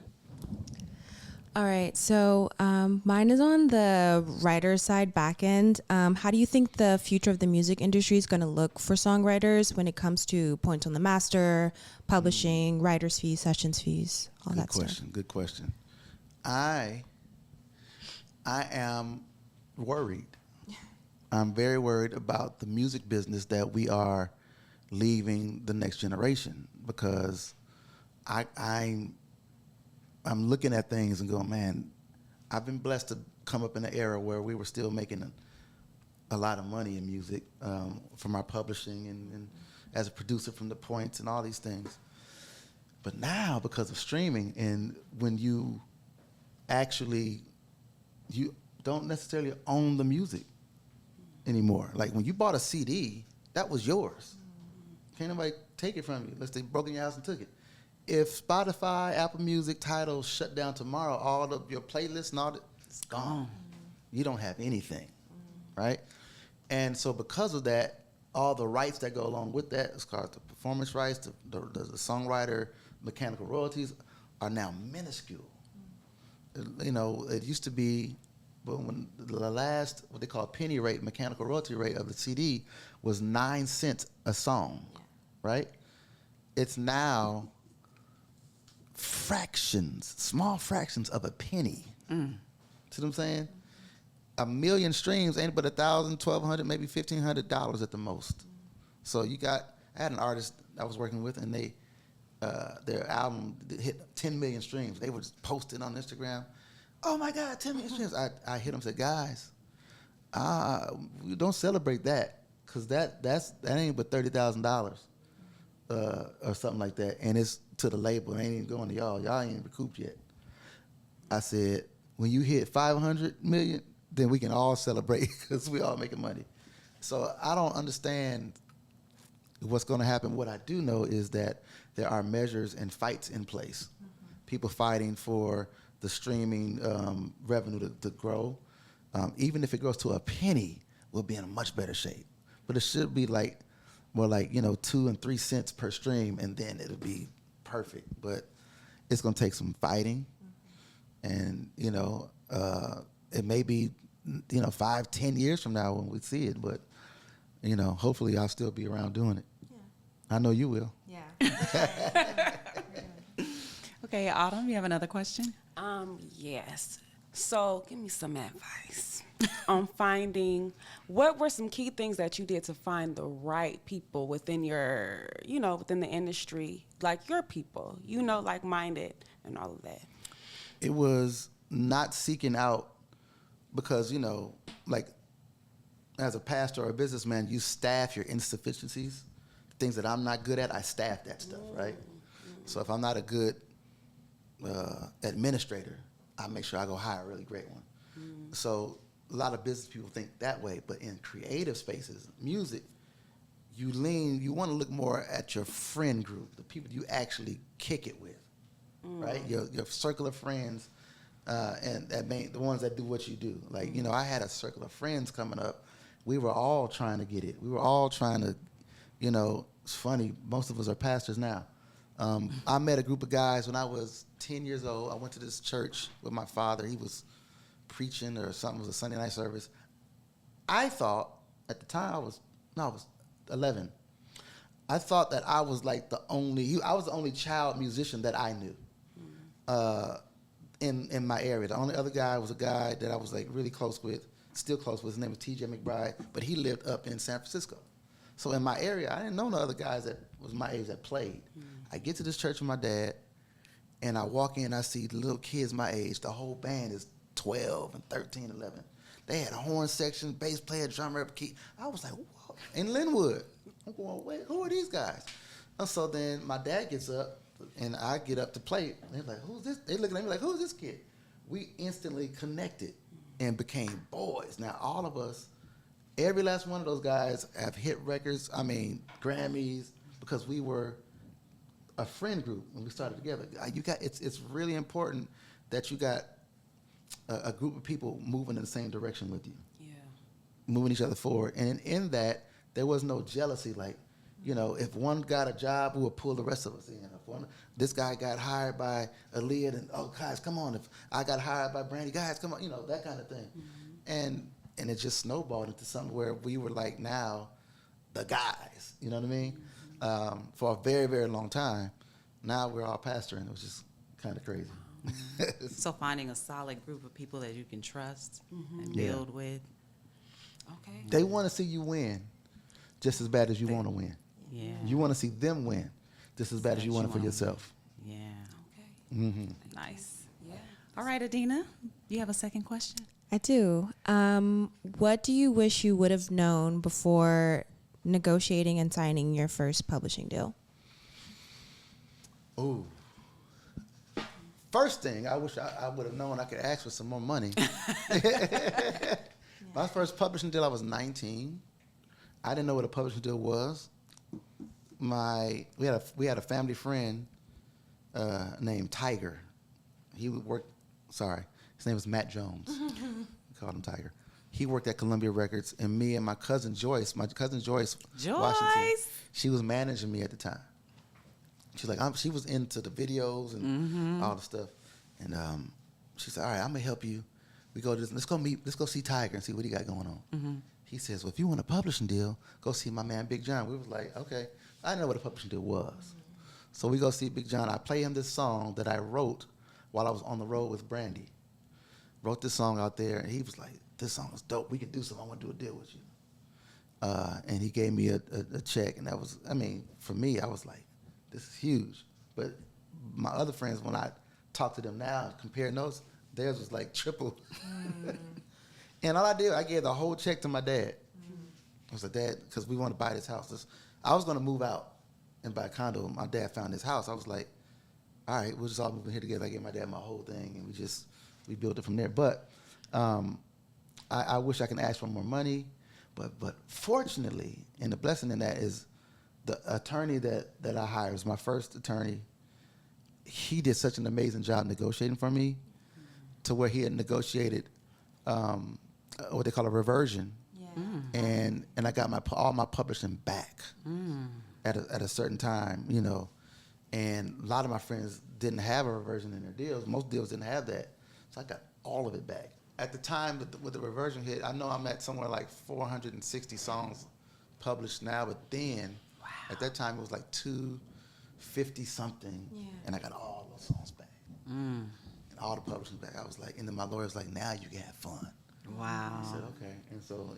S5: All right, so mine is on the writer side, back end. How do you think the future of the music industry is going to look for songwriters when it comes to points on the master, publishing, writers' fees, sessions fees, all that stuff?
S3: Good question. I am worried. I'm very worried about the music business that we are leaving the next generation because I'm looking at things and going, man, I've been blessed to come up in an era where we were still making a lot of money in music from our publishing and as a producer from the points and all these things. But now, because of streaming and when you don't necessarily own the music anymore. Like when you bought a CD, that was yours. Can't nobody take it from you unless they broke in your house and took it. If Spotify, Apple Music, Tidal shut down tomorrow, all of your playlists and all that, it's gone. You don't have anything, right? And so because of that, all the rights that go along with that, as far as the performance rights, the songwriter, mechanical royalties, are now minuscule. It used to be, but when the last, what they call penny rate, mechanical royalty rate of the CD was 9 cents a song, right? It's now small fractions of a penny. See what I'm saying? 1 million streams ain't but $1,000, $1,200, maybe $1,500 at the most. So I had an artist I was working with, and their album hit 10 million streams. They were just posting on Instagram. Oh my God, 10 million streams. I hit them and said, guys, we don't celebrate that because that ain't but $30,000 or something like that. And it's to the label. It ain't even going to y'all. Y'all ain't recouped yet. I said, when you hit 500 million, then we can all celebrate because we all making money. So I don't understand what's going to happen. What I do know is that there are measures and fights in place. People fighting for the streaming revenue to grow. Even if it goes to a penny, we'll be in a much better shape. But it should be more like 2 and 3 cents per stream, and then it'll be perfect. But it's going to take some fighting, and it may be 5-10 years from now when we see it. But hopefully I'll still be around doing it. Yeah. I know you will.
S5: Yeah.
S2: Okay, Autumn, you have another question?
S4: Yes. So give me some advice on finding, what were some key things that you did to find the right people within your, within the industry, like your people, like-minded and all of that?
S3: It was not seeking out because, like as a pastor or a businessman, you staff your insufficiencies. Things that I'm not good at, I staff that stuff, right? So if I'm not a good administrator, I make sure I go hire a really great one. So a lot of business people think that way, but in creative spaces, music, you want to look more at your friend group, the people you actually kick it with, right? Your circle of friends, and the ones that do what you do. Like, I had a circle of friends coming up. We were all trying to get it. We were all trying to, it's funny, most of us are pastors now. I met a group of guys when I was 10 years old. I went to this church with my father. He was preaching or something. It was a Sunday night service. I thought at the time I was 11. I thought that I was like I was the only child musician that I knew. in my area. The only other guy was a guy that I was like really close with, still close with. His name was T.J. McBride, but he lived up in San Francisco. So in my area, I didn't know no other guys that was my age that played. I get to this church with my dad, and I walk in, I see the little kids my age. The whole band is 12 and 13, 11. They had a horn section, bass player, drummer, key. I was like, whoa, in Linwood. I'm going, wait, who are these guys? And so then my dad gets up, and I get up to play. And they're like, who's this? They look at me like, who's this kid? We instantly connected and became boys. Now, all of us, every last one of those guys have hit records, Grammys, because we were a friend group when we started together. It's really important that you got a group of people moving in the same direction with you.
S2: Yeah.
S3: Moving each other forward. And in that, there was no jealousy. Like, if one got a job, we would pull the rest of us in. If this guy got hired by Aaliyah, then, oh, guys, come on. If I got hired by Brandy, guys, come on. That kind of thing. And it just snowballed into something where we were like now the guys. You know what I mean? For a very, very long time. Now we're all pastoring. It was just kind of crazy.
S2: So finding a solid group of people that you can trust and build with. Okay.
S3: They want to see you win just as bad as you want to win.
S2: Yeah.
S3: You want to see them win just as bad as you want it for yourself.
S2: Yeah.
S4: Okay.
S3: Mm-hmm.
S2: Nice.
S4: Yeah.
S2: All right, Adina, you have a second question?
S5: I do. What do you wish you would have known before negotiating and signing your first publishing deal?
S3: Ooh. First thing, I wish I would have known I could ask for some more money. My first publishing deal, I was 19. I didn't know what a publishing deal was. We had a family friend named Tiger. He would work. Sorry, his name was Matt Jones. We called him Tiger. He worked at Columbia Records, and me and my cousin Joyce Washington, she was managing me at the time. She's like, she was into the videos and all the stuff, and she said, "All right, I'm gonna help you. We go to this. Let's go see Tiger and see what he got going on." He says, "Well, if you want a publishing deal, go see my man Big John." We was like, "Okay." I didn't know what a publishing deal was, so we go see Big John. I play him this song that I wrote while I was on the road with Brandy. Wrote this song out there, and he was like, "This song is dope. We can do something. I want to do a deal with you." And he gave me a check, and that was, for me, I was like, this is huge. But my other friends, when I talk to them now, compare notes, theirs was like triple. And all I did, I gave the whole check to my dad. I was like, "Dad," because we want to buy this house. I was going to move out and buy a condo. My dad found this house. I was like, all right, we'll just all move in here together. I gave my dad my whole thing, and we built it from there. But I wish I could ask for more money. But fortunately, and the blessing in that is the attorney that I hired was my first attorney. He did such an amazing job negotiating for me to where he had negotiated what they call a reversion. And I got all my publishing back at a certain time, and a lot of my friends didn't have a reversion in their deals. Most deals didn't have that, so I got all of it back. At the time with the reversion hit, I know I'm at somewhere like 460 songs published now, but then at that time it was like 250 something, and I got all those songs back and all the publishing back. I was like, and then my lawyer was like, "Now you can have fun."
S2: Wow.
S3: I said, okay. And so,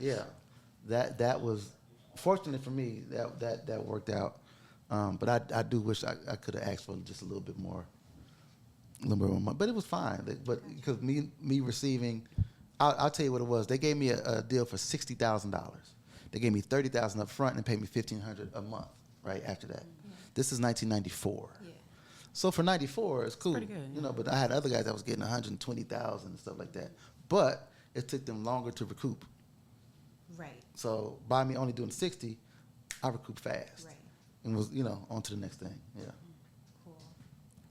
S3: that was fortunate for me that worked out. But I do wish I could have asked for just a little bit more money. But it was fine. But because me receiving, I'll tell you what it was. They gave me a deal for $60,000. They gave me $30,000 up front and paid me $1,500 a month right after that. This is 1994. So for 94, it's cool.
S2: Pretty good,
S3: But I had other guys that was getting 120,000 and stuff like that. But it took them longer to recoup.
S5: Right.
S3: So by me only doing 60, I recouped fast.
S5: Right.
S3: And was, on to the next thing. Yeah.
S5: Cool.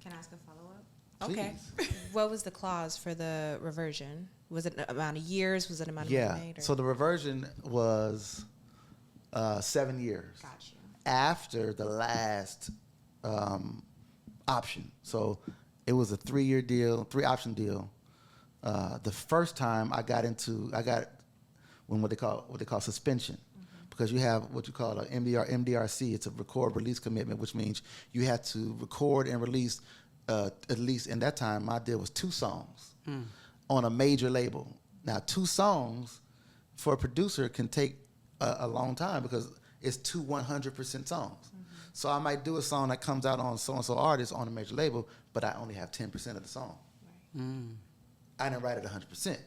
S5: Can I ask a follow-up?
S2: Okay.
S3: Please.
S5: What was the clause for the reversion? Was it an amount of years? Was it an amount of money made? Or?
S3: So the reversion was 7 years.
S5: Got you.
S3: After the last option. So it was a 3-year deal, 3-option deal. The first time I got when what they call suspension, because you have what you call a MDRC. It's a record release commitment, which means you have to record and release at least in that time, my deal was 2 songs on a major label. Now, 2 songs for a producer can take a long time because it's 2 100% songs. So I might do a song that comes out on so-and-so artist on a major label, but I only have 10% of the song. I didn't write it 100%.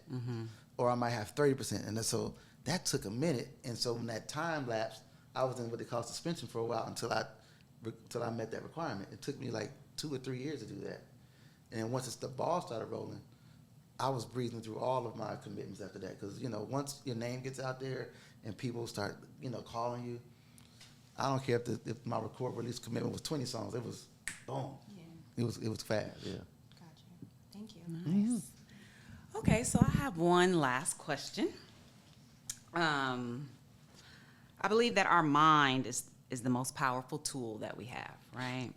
S3: Or I might have 30%. And so that took a minute. And so when that time lapsed, I was in what they call suspension for a while until I met that requirement. It took me like 2 or 3 years to do that. And once the ball started rolling, I was breezing through all of my commitments after that. Because, once your name gets out there and people start, calling you, I don't care if my record release commitment was 20 songs. It was boom. Yeah. It was fast. Yeah.
S5: Gotcha. Thank you.
S2: Nice. Okay, so I have one last question. I believe that our mind is the most powerful tool that we have, right?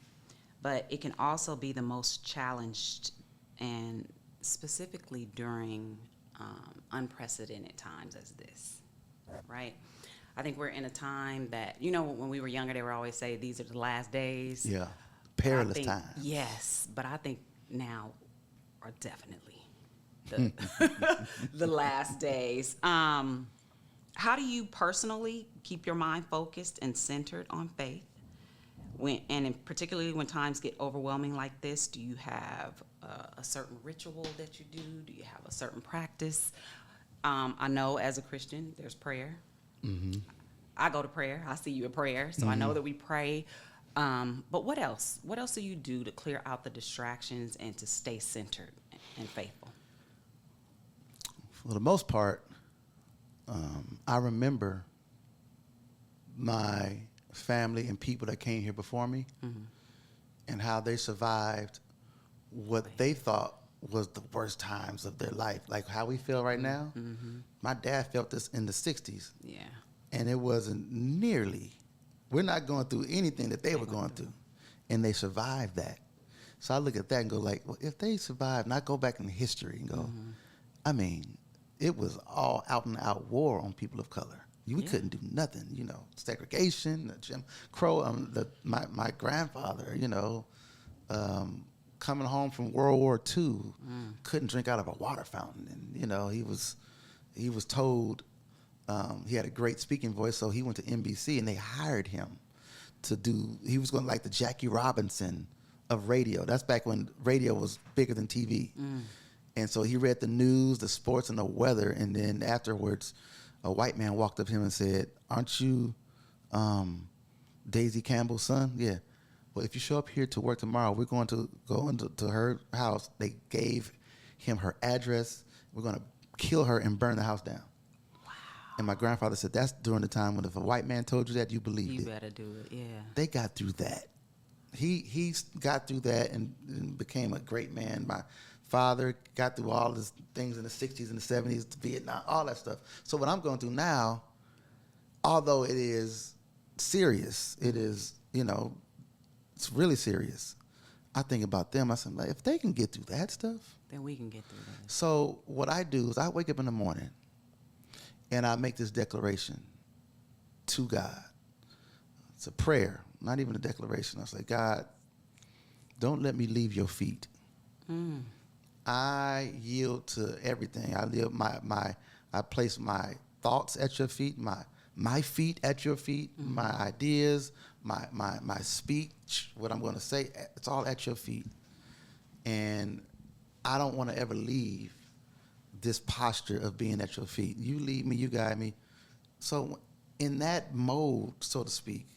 S2: But it can also be the most challenged, and specifically during unprecedented times as this, right? I think we're in a time that, when we were younger, they would always say these are the last days.
S3: Yeah, perilous times.
S2: Yes, but I think now are definitely the last days. How do you personally keep your mind focused and centered on faith? Particularly when times get overwhelming like this, do you have a certain ritual that you do? Do you have a certain practice? I know as a Christian, there's prayer. I go to prayer. I see you in prayer, so I know that we pray. But what else? What else do you do to clear out the distractions and to stay centered and faithful?
S3: For the most part, I remember my family and people that came here before me and how they survived what they thought was the worst times of their life. Like how we feel right now. My dad felt this in the 60s.
S2: Yeah.
S3: And it wasn't nearly, we're not going through anything that they were going through. And they survived that. So I look at that and go like, well, if they survived, and I go back in history and go, I mean, it was all out and out war on people of color. We couldn't do nothing, segregation, Jim Crow, my grandfather, coming home from World War II, couldn't drink out of a water fountain. And, he was told, he had a great speaking voice, so he went to NBC and they hired him he was going to like the Jackie Robinson of radio. That's back when radio was bigger than TV. And so he read the news, the sports, and the weather, and then afterwards, a white man walked up to him and said, "Aren't you Daisy Campbell's son?" "Yeah." "Well, if you show up here to work tomorrow, we're going to go into her house." They gave him her address. "We're going to kill her and burn the house down." Wow. And my grandfather said, that's during the time when if a white man told you that, you believed it.
S2: You better do it, yeah.
S3: They got through that. He got through that and became a great man. My father got through all these things in the 60s and the 70s, Vietnam, all that stuff. So what I'm going through now, although it is serious, it is, it's really serious. I think about them. I said, like, if they can get through that stuff,
S2: then we can get through that.
S3: So what I do is I wake up in the morning and I make this declaration to God. It's a prayer, not even a declaration. I say, God, don't let me leave your feet. I yield to everything. I place my thoughts at your feet, my feet at your feet, my ideas, my speech, what I'm going to say, it's all at your feet. And I don't want to ever leave this posture of being at your feet. You lead me, you guide me. So in that mode, so to speak,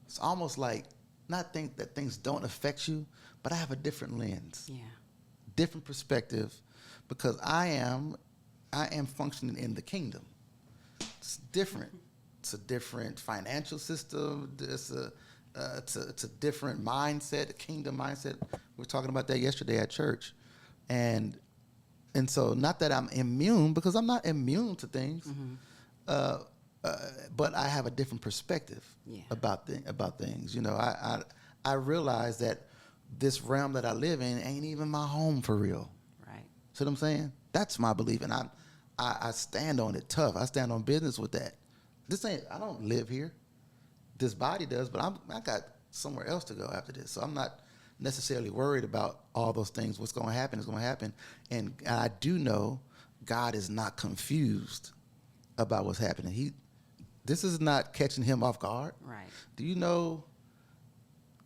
S3: it's almost like not think that things don't affect you, but I have a different lens, different perspective, because I am functioning in the kingdom. It's different. It's a different financial system. It's a different mindset, a kingdom mindset. We were talking about that yesterday at church, and so not that I'm immune, because I'm not immune to things, but I have a different perspective about things. I realize that this realm that I live in ain't even my home for real.
S2: Right.
S3: See what I'm saying? That's my belief, and I stand on it tough. I stand on business with that. I don't live here. This body does, but I got somewhere else to go after this. So I'm not necessarily worried about all those things. What's going to happen is going to happen. And I do know God is not confused about what's happening. This is not catching him off guard.
S2: Right.
S3: Do you know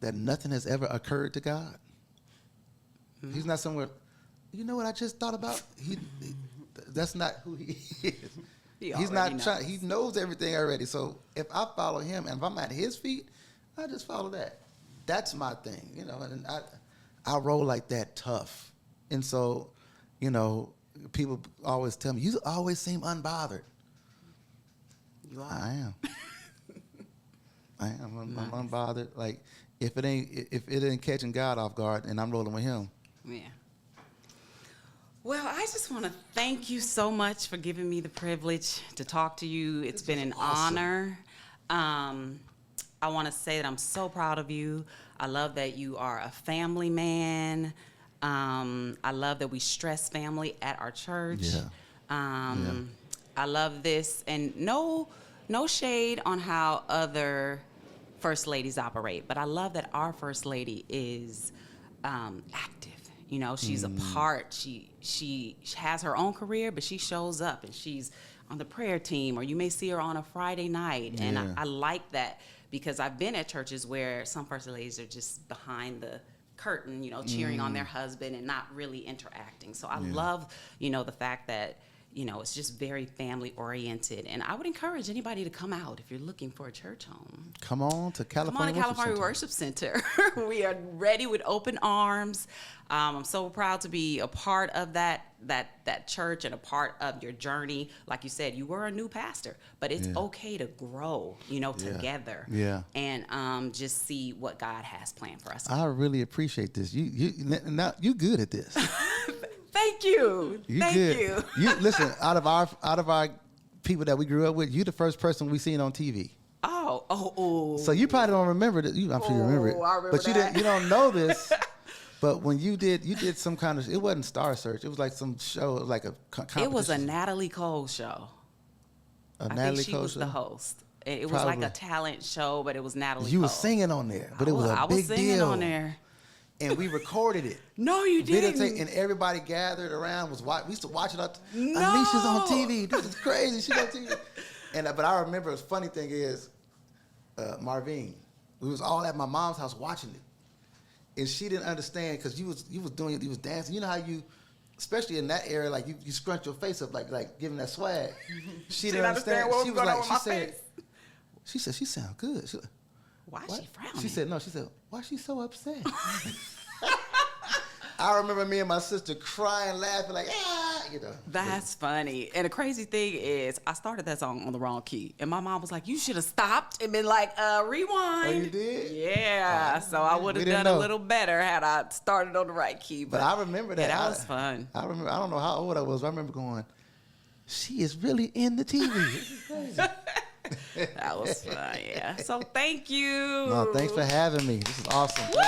S3: that nothing has ever occurred to God? Mm-hmm. He's not somewhere, you know what I just thought about? That's not who he is. He's not trying. He knows everything already. So if I follow him and if I'm at his feet, I just follow that. That's my thing, you know. And I roll like that, tough. And so, you know, people always tell me, you always seem unbothered.
S2: You are.
S3: I am. I'm unbothered. Like if it ain't catching God off guard, and I'm rolling with him.
S2: Yeah. Well, I just want to thank you so much for giving me the privilege to talk to you. It's been an honor. I want to say that I'm so proud of you. I love that you are a family man. I love that we stress family at our church.
S3: Yeah.
S2: I love this, and no shade on how other first ladies operate, but I love that our first lady is active. You know, she's a part. She has her own career, but she shows up and she's on the prayer team, or you may see her on a Friday night.
S3: Yeah.
S2: And I like that, because I've been at churches where some first ladies are just behind the curtain, you know, cheering on their husband and not really interacting. So I love, you know, the fact that, you know, it's just very family oriented. And I would encourage anybody to come out if you're looking for a church home.
S3: Come on to California
S2: Worship Center. We are ready with open arms. I'm so proud to be a part of that church and a part of your journey. Like you said, you were a new pastor, but it's okay to grow, you know, together.
S3: Yeah.
S2: And just see what God has planned for us.
S3: I really appreciate this. You good at this.
S2: Thank you. Thank you.
S3: You listen, out of our people that we grew up with, you the first person we seen on TV.
S2: Oh.
S3: So you probably don't remember that. I'm sure you remember it.
S2: I remember
S3: but
S2: that.
S3: You don't know this. But when you did some kind of, it wasn't Star Search. It was like some show, like a competition.
S2: It was a Natalie Cole show. I think she was the host. It was like a talent show, but it was Natalie Cole.
S3: You were singing on there, but it was a big deal.
S2: I was singing on there.
S3: And we recorded it.
S2: No, you didn't.
S3: And everybody gathered around. We used to watch it.
S2: No.
S3: Alicia's on TV. This is crazy. She's on TV. But I remember, the funny thing is, Marvine, we was all at my mom's house watching it. And she didn't understand, because you was doing it, you was dancing. You know how you, especially in that area, like you scrunch your face up, like giving that swag. She didn't understand
S2: what
S3: she
S2: was going on with my face.
S3: She said, she sound good. She,
S2: why is she frowning?
S3: She said, no, she said, why is she so upset? I remember me and my sister crying, laughing, like, you know.
S2: That's funny. And the crazy thing is, I started that song on the wrong key. And my mom was like, you should have stopped and been like, rewind.
S3: Oh, you did?
S2: Yeah. So I would have done a little better had I started on the right key.
S3: But I remember that.
S2: Yeah, that was fun.
S3: I remember, I don't know how old I was, but I remember going, she is really in the TV. This is crazy.
S2: That was fun, yeah. So thank you.
S3: No, thanks for having me. This is awesome.
S2: Woo!